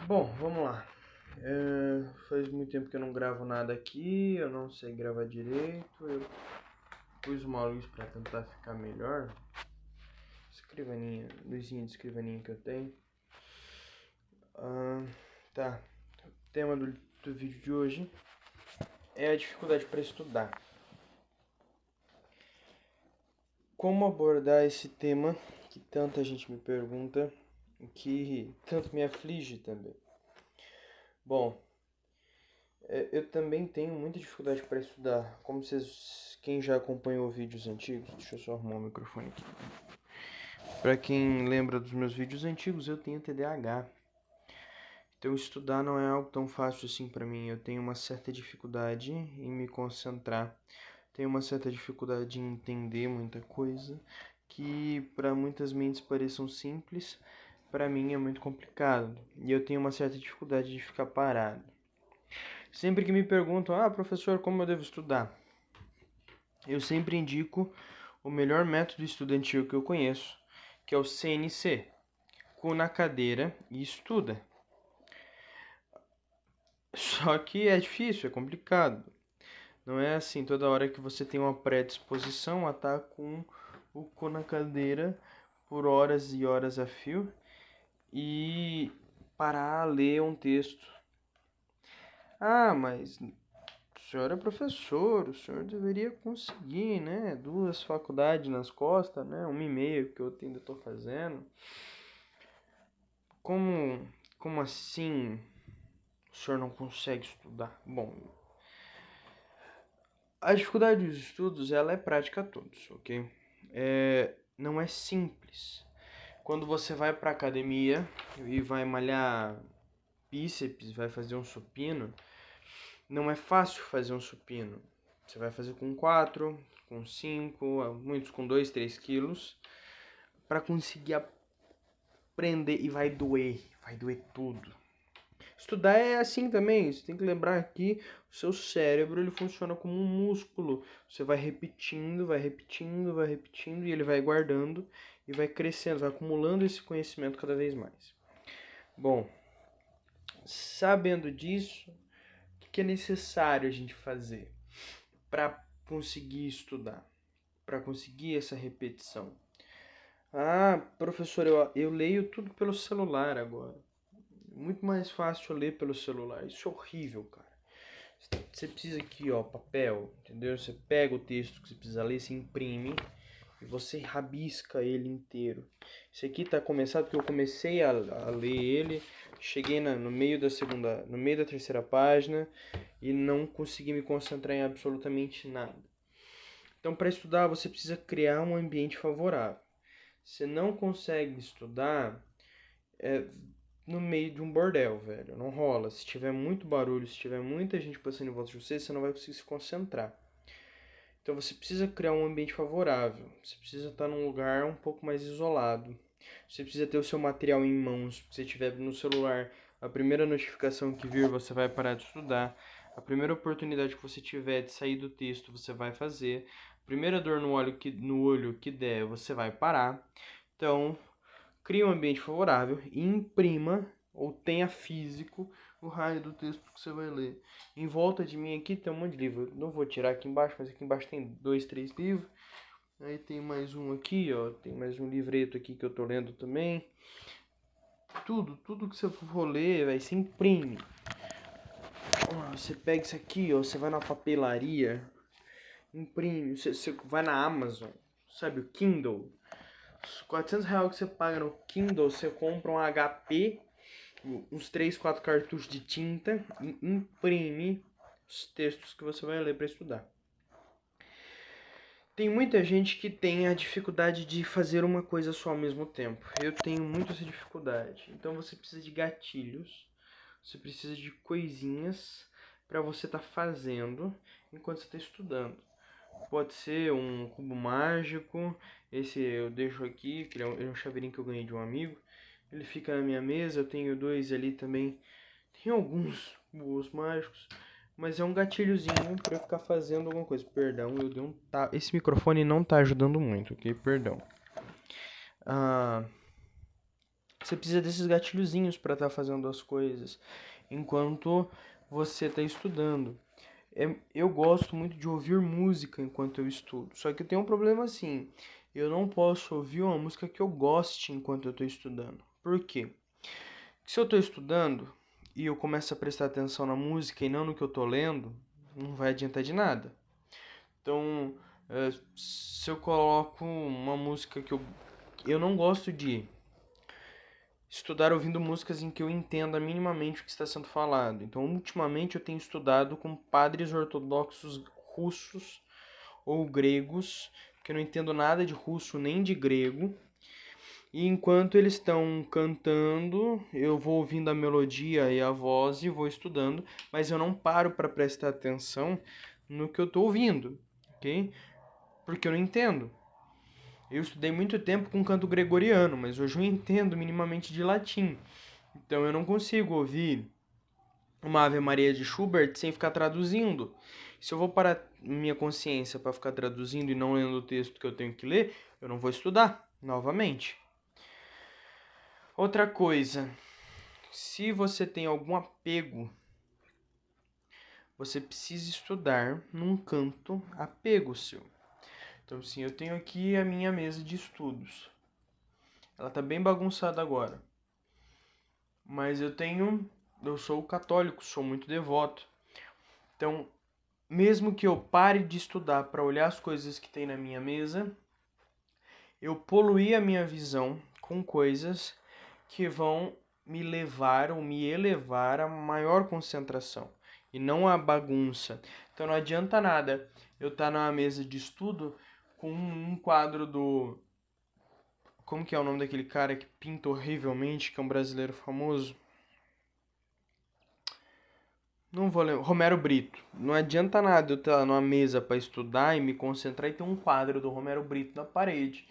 Bom, vamos lá. Faz muito tempo que eu não gravo nada aqui, eu não sei gravar direito. Eu pus uma luz para tentar ficar melhor. Escrivaninha, luzinha de escrivaninha que eu tenho. Ah, tá. O tema do vídeo de hoje é a dificuldade para estudar. Como abordar esse tema que tanta gente me pergunta, que tanto me aflige também? Bom, eu também tenho muita dificuldade para estudar. Como vocês, quem já acompanhou vídeos antigos, deixa eu só arrumar o microfone aqui. Para quem lembra dos meus vídeos antigos, eu tenho TDAH. Então estudar não é algo tão fácil assim para mim. Eu tenho uma certa dificuldade em me concentrar. Tenho uma certa dificuldade em entender muita coisa que para muitas mentes pareçam simples, para mim é muito complicado. E eu tenho uma certa dificuldade de ficar parado. Sempre que me perguntam, professor, como eu devo estudar? Eu sempre indico o melhor método estudantil que eu conheço, que é o CNC. Cu na cadeira e estuda. Só que é difícil, é complicado. Não é assim toda hora que você tem uma predisposição a estar com o cu na cadeira por horas e horas a fio e parar a ler um texto. Mas o senhor é professor, o senhor deveria conseguir, né? 2 faculdades nas costas, né? 1,5 que eu ainda estou fazendo. Como assim o senhor não consegue estudar? Bom, a dificuldade dos estudos, ela é prática a todos, ok? Não é simples. Quando você vai pra academia e vai malhar bíceps, vai fazer um supino, não é fácil fazer um supino. Você vai fazer com 4, com 5, muitos com 2, 3 quilos, para conseguir aprender e vai doer tudo. Estudar é assim também, você tem que lembrar que o seu cérebro ele funciona como um músculo. Você vai repetindo, vai repetindo, vai repetindo e ele vai guardando e vai crescendo, vai acumulando esse conhecimento cada vez mais. Bom, sabendo disso, o que é necessário a gente fazer para conseguir estudar, para conseguir essa repetição? Professor, eu leio tudo pelo celular agora. Muito mais fácil ler pelo celular. Isso é horrível, cara. Você precisa aqui, ó, papel, entendeu? Você pega o texto que você precisa ler, você imprime e você rabisca ele inteiro. Esse aqui tá começado porque eu comecei a ler ele, cheguei no meio no meio da terceira página e não consegui me concentrar em absolutamente nada. Então, para estudar, você precisa criar um ambiente favorável. Você não consegue estudar no meio de um bordel, velho. Não rola. Se tiver muito barulho, se tiver muita gente passando em volta de você, você não vai conseguir se concentrar. Então você precisa criar um ambiente favorável. Você precisa estar num lugar um pouco mais isolado. Você precisa ter o seu material em mãos. Se você tiver no celular, a primeira notificação que vir, você vai parar de estudar. A primeira oportunidade que você tiver de sair do texto, você vai fazer. A primeira dor no olho que der, você vai parar. Então, crie um ambiente favorável e imprima ou tenha físico o raio do texto que você vai ler. Em volta de mim aqui tem um monte de livro. Eu não vou tirar aqui embaixo, mas aqui embaixo tem 2, 3 livros. Aí tem mais um aqui, ó. Tem mais um livreto aqui que eu tô lendo também. Tudo que você for ler, véio, você imprime. Você pega isso aqui, ó. Você vai na papelaria, imprime. Você vai na Amazon, sabe, o Kindle. Os R$ 400 que você paga no Kindle, você compra um HP, uns 3, 4 cartuchos de tinta e imprime os textos que você vai ler para estudar. Tem muita gente que tem a dificuldade de fazer uma coisa só ao mesmo tempo. Eu tenho muito essa dificuldade. Então você precisa de gatilhos, você precisa de coisinhas para você estar fazendo enquanto você está estudando. Pode ser um cubo mágico, esse eu deixo aqui, que ele é um chaveirinho que eu ganhei de um amigo. Ele fica na minha mesa, eu tenho 2 ali também. Tem alguns cubos mágicos, mas é um gatilhozinho para eu ficar fazendo alguma coisa. Perdão, eu dei um esse microfone não tá ajudando muito, ok? Perdão. Você precisa desses gatilhozinhos para estar fazendo as coisas enquanto você está estudando. Eu gosto muito de ouvir música enquanto eu estudo. Só que eu tenho um problema assim. Eu não posso ouvir uma música que eu goste enquanto eu estou estudando. Por quê? Se eu estou estudando e eu começo a prestar atenção na música e não no que eu estou lendo, não vai adiantar de nada. Então, se eu coloco uma música que eu não gosto de estudar ouvindo músicas em que eu entenda minimamente o que está sendo falado. Então, ultimamente eu tenho estudado com padres ortodoxos russos ou gregos, que eu não entendo nada de russo nem de grego. E enquanto eles estão cantando, eu vou ouvindo a melodia e a voz e vou estudando, mas eu não paro para prestar atenção no que eu estou ouvindo, ok? Porque eu não entendo. Eu estudei muito tempo com canto gregoriano, mas hoje eu entendo minimamente de latim. Então eu não consigo ouvir uma Ave Maria de Schubert sem ficar traduzindo. Se eu vou parar minha consciência para ficar traduzindo e não lendo o texto que eu tenho que ler, eu não vou estudar novamente. Outra coisa, se você tem algum apego, você precisa estudar num canto apego seu. Então, sim, eu tenho aqui a minha mesa de estudos. Ela tá bem bagunçada agora. Mas eu sou católico, sou muito devoto. Então, mesmo que eu pare de estudar para olhar as coisas que tem na minha mesa, eu poluí a minha visão com coisas que vão me levar ou me elevar a maior concentração e não a bagunça. Então não adianta nada eu estar na mesa de estudo com um quadro do... Como que é o nome daquele cara que pinta horrivelmente, que é um brasileiro famoso? Não vou lembrar. Romero Brito. Não adianta nada eu estar numa mesa para estudar e me concentrar e ter um quadro do Romero Brito na parede.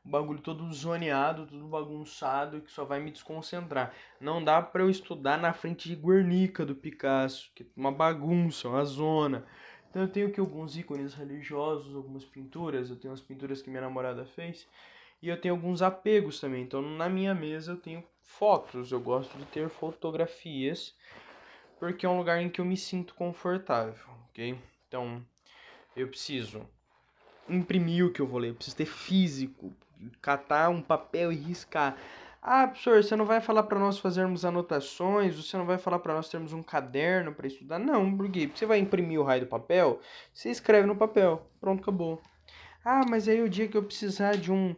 O bagulho todo zoneado, tudo bagunçado, que só vai me desconcentrar. Não dá para eu estudar na frente de Guernica do Picasso, que é uma bagunça, uma zona. Então eu tenho aqui alguns ícones religiosos, algumas pinturas. Eu tenho as pinturas que minha namorada fez. E eu tenho alguns apegos também. Então na minha mesa eu tenho fotos. Eu gosto de ter fotografias porque é um lugar em que eu me sinto confortável, ok? Então, eu preciso imprimir o que eu vou ler, eu preciso ter físico, catar um papel e riscar. Ah, professor, você não vai falar para nós fazermos anotações, você não vai falar para nós termos um caderno para estudar? Não, por quê? Porque você vai imprimir o raio do papel, você escreve no papel, pronto, acabou. Ah, mas aí o dia que eu precisar de um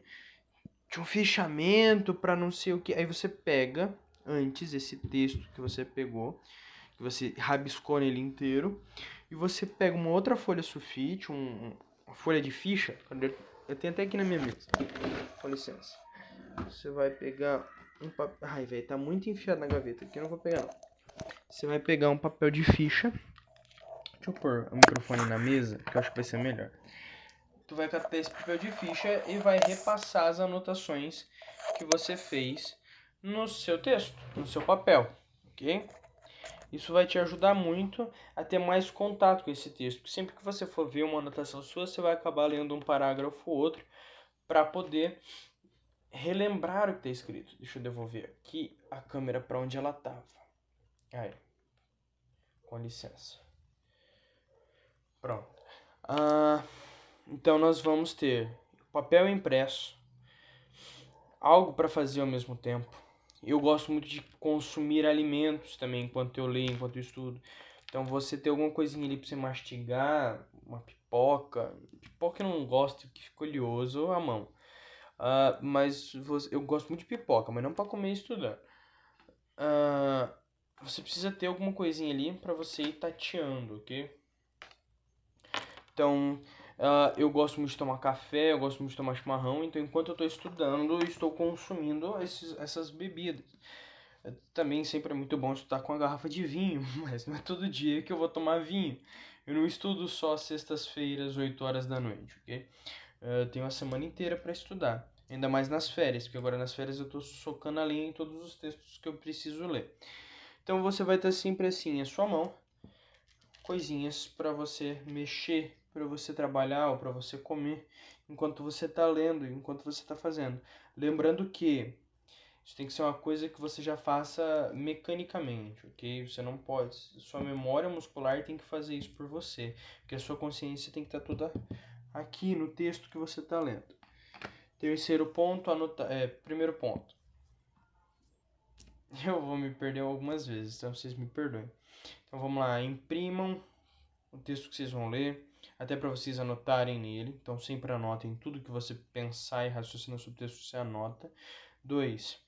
fichamento para não sei o que, aí você pega antes esse texto que você pegou, que você rabiscou nele inteiro, e você pega uma outra folha sulfite, uma folha de ficha, eu tenho até aqui na minha mesa, com licença. Você vai pegar um papel... Ai, velho, tá muito enfiado na gaveta, aqui eu não vou pegar não. Você vai pegar um papel de ficha, deixa eu pôr o microfone na mesa, que eu acho que vai ser melhor. Tu vai catar esse papel de ficha e vai repassar as anotações que você fez no seu texto, no seu papel, ok? Isso vai te ajudar muito a ter mais contato com esse texto. Porque sempre que você for ver uma anotação sua, você vai acabar lendo um parágrafo ou outro para poder relembrar o que está escrito. Deixa eu devolver aqui a câmera para onde ela estava. Aí, com licença. Pronto. Então nós vamos ter papel impresso, algo para fazer ao mesmo tempo. Eu gosto muito de consumir alimentos também enquanto eu leio, enquanto eu estudo. Então você ter alguma coisinha ali pra você mastigar, uma pipoca. Pipoca eu não gosto, que fica oleoso à mão. Mas eu gosto muito de pipoca, mas não para comer e estudar. Você precisa ter alguma coisinha ali para você ir tateando, ok? Então, eu gosto muito de tomar café, eu gosto muito de tomar chimarrão. Então, enquanto eu estou estudando, eu estou consumindo essas bebidas. Também sempre é muito bom estudar com a garrafa de vinho, mas não é todo dia que eu vou tomar vinho. Eu não estudo só sextas-feiras, 8 horas da noite, ok? Eu tenho a semana inteira para estudar. Ainda mais nas férias, porque agora nas férias eu estou socando a linha em todos os textos que eu preciso ler. Então você vai ter sempre assim a sua mão, coisinhas para você mexer, para você trabalhar ou para você comer, enquanto você está lendo, enquanto você está fazendo. Lembrando que Isso tem que ser uma coisa que você já faça mecanicamente, ok? Você não pode. Sua memória muscular tem que fazer isso por você. Porque a sua consciência tem que estar toda aqui no texto que você está lendo. Terceiro ponto, primeiro ponto. Eu vou me perder algumas vezes, então vocês me perdoem. Então vamos lá, imprimam o texto que vocês vão ler, até para vocês anotarem nele. Então sempre anotem tudo que você pensar e raciocinar sobre o texto, você anota. 2.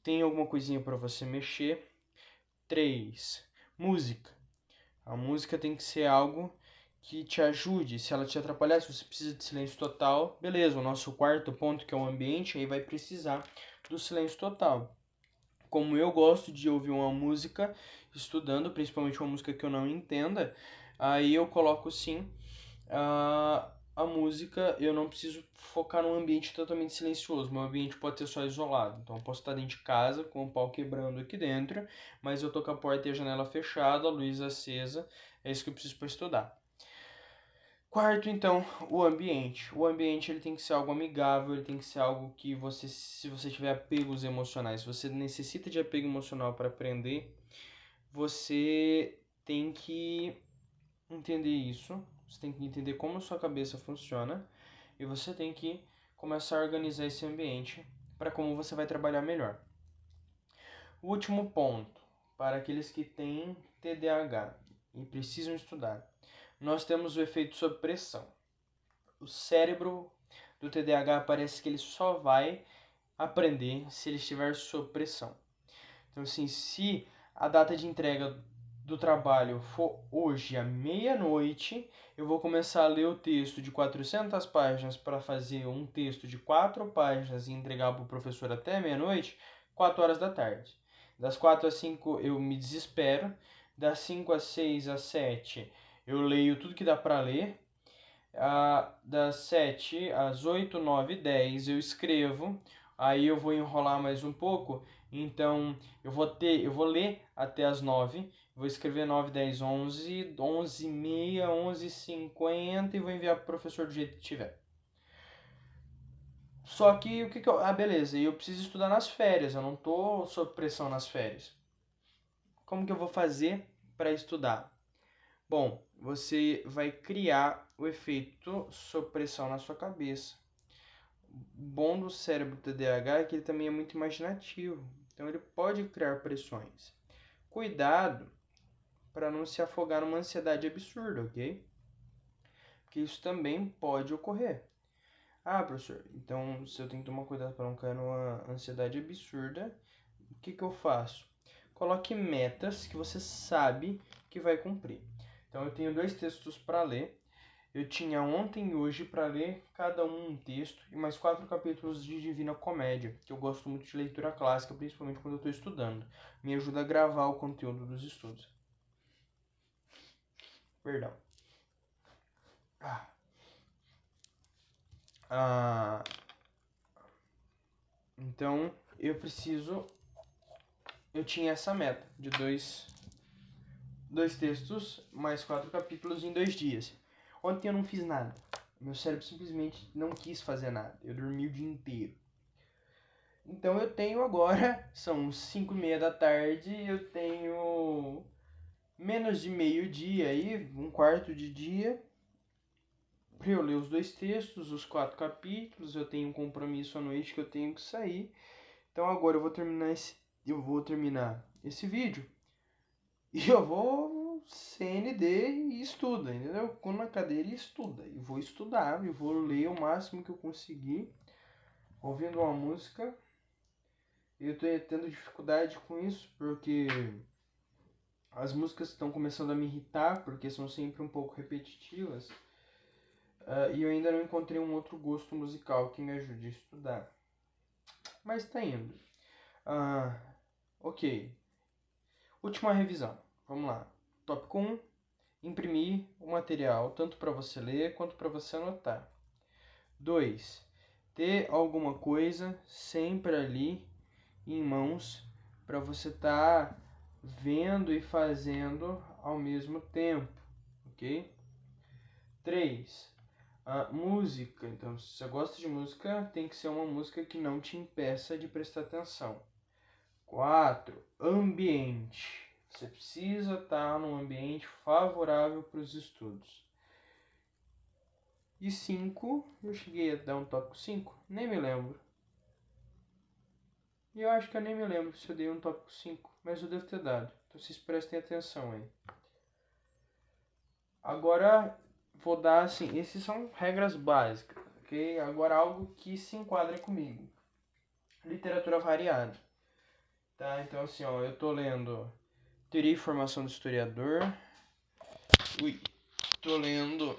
Tem alguma coisinha para você mexer. 3. Música. A música tem que ser algo que te ajude. Se ela te atrapalhar, se você precisa de silêncio total, beleza. O nosso quarto ponto, que é o ambiente, aí vai precisar do silêncio total. Como eu gosto de ouvir uma música estudando, principalmente uma música que eu não entenda, aí eu coloco sim a música. Eu não preciso focar num ambiente totalmente silencioso. Meu ambiente pode ser só isolado. Então eu posso estar dentro de casa com o pau quebrando aqui dentro, mas eu tô com a porta e a janela fechada, a luz acesa. É isso que eu preciso para estudar. Quarto, então, o ambiente. O ambiente ele tem que ser algo amigável, ele tem que ser algo que você, se você tiver apegos emocionais, se você necessita de apego emocional para aprender, você tem que entender isso, você tem que entender como a sua cabeça funciona e você tem que começar a organizar esse ambiente para como você vai trabalhar melhor. O último ponto, para aqueles que têm TDAH e precisam estudar, nós temos o efeito sob pressão. O cérebro do TDAH parece que ele só vai aprender se ele estiver sob pressão. Então, assim, se a data de entrega do trabalho for hoje à meia-noite, eu vou começar a ler o texto de 400 páginas para fazer um texto de 4 páginas e entregar para o professor até meia-noite, 4 horas da tarde. Das 4 às 5 eu me desespero, das 5 às 6 às 7 eu leio tudo que dá para ler, das 7 às 8, 9, 10 eu escrevo, aí eu vou enrolar mais um pouco, então eu vou ler até as 9, vou escrever 9, 10, 11, 11 e meia, 11 e 50 e vou enviar pro professor do jeito que tiver. Só que o que que eu... beleza, eu preciso estudar nas férias, eu não tô sob pressão nas férias. Como que eu vou fazer para estudar? Bom, você vai criar o efeito sob pressão na sua cabeça. O bom do cérebro TDAH é que ele também é muito imaginativo, então ele pode criar pressões. Cuidado para não se afogar numa ansiedade absurda, ok? Porque isso também pode ocorrer. Professor, então se eu tenho que tomar cuidado para não cair numa ansiedade absurda, o que eu faço? Coloque metas que você sabe que vai cumprir. Então eu tenho 2 textos para ler. Eu tinha ontem e hoje para ler cada um texto e mais 4 capítulos de Divina Comédia, que eu gosto muito de leitura clássica, principalmente quando eu estou estudando. Me ajuda a gravar o conteúdo dos estudos. Perdão. Então eu tinha essa meta de 2 textos mais 4 capítulos em 2 dias. Ontem eu não fiz nada. Meu cérebro simplesmente não quis fazer nada. Eu dormi o dia inteiro. Então eu tenho agora, são 5:30 da tarde, eu tenho menos de meio-dia aí, um quarto de dia, para eu ler os 2 textos, os 4 capítulos. Eu tenho um compromisso à noite que eu tenho que sair. Então agora eu vou terminar esse vídeo e eu vou CND e estuda, entendeu? Quando na cadeira e estuda. E vou estudar, e vou ler o máximo que eu conseguir, ouvindo uma música. Eu tô tendo dificuldade com isso, porque as músicas estão começando a me irritar, porque são sempre um pouco repetitivas. E eu ainda não encontrei um outro gosto musical que me ajude a estudar. Mas tá indo. Ok. Última revisão. Vamos lá. Tópico 1. Imprimir o material, tanto para você ler quanto para você anotar. 2. Ter alguma coisa sempre ali em mãos para você estar vendo e fazendo ao mesmo tempo, ok? 3. A música, então, se você gosta de música, tem que ser uma música que não te impeça de prestar atenção. 4. Ambiente. Você precisa estar num ambiente favorável para os estudos. E 5, eu cheguei a dar um tópico 5? Nem me lembro. E eu acho que eu nem me lembro se eu dei um tópico 5, mas eu devo ter dado. Então vocês prestem atenção aí. Agora vou dar assim, esses são regras básicas, ok? Agora algo que se enquadra comigo. Literatura variada. Tá? Então assim, ó, eu tô lendo Teoria e Formação do Historiador. Tô lendo